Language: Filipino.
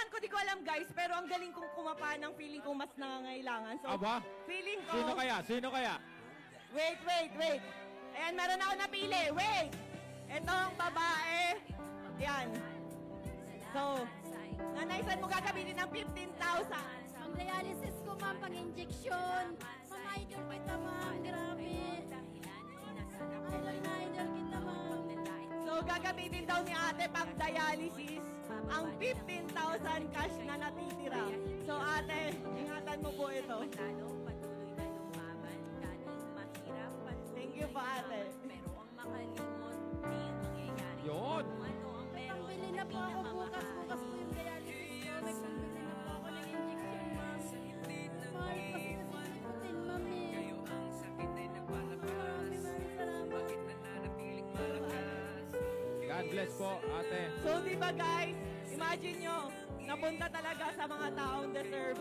ko, di ko alam guys, pero ang galing kong kumapa ng feeling ko mas nangangailangan. So, Aba? feeling ko... Sino kaya? Sino kaya? Wait. Ayan, meron ako napili. Wait! Itong babae. Yan. So, nanay, saan mo gagamitin ng 15,000? Pang-dialysis ko, ma'am, pang-injection. Ma'am, idol kita, ma'am. Grabe. Idol kita, ma'am. So, gagamitin daw ni ate pang dialysis ang 15,000 cash na natitira. So, ate, ingatan mo po ito. Thank you po, ate. Pero ang makalimot, di yung mangyayari. Yun. Kung ano ang pero Pambili na po ako bukas po yung dialysis ko. May pambili na po ako ng injection, ma'am. Mahal pa sila sa ikutin, ma'am, eh. Maraming salamat. God bless po, ate. So, di ba guys, imagine nyo, napunta talaga sa mga taong deserve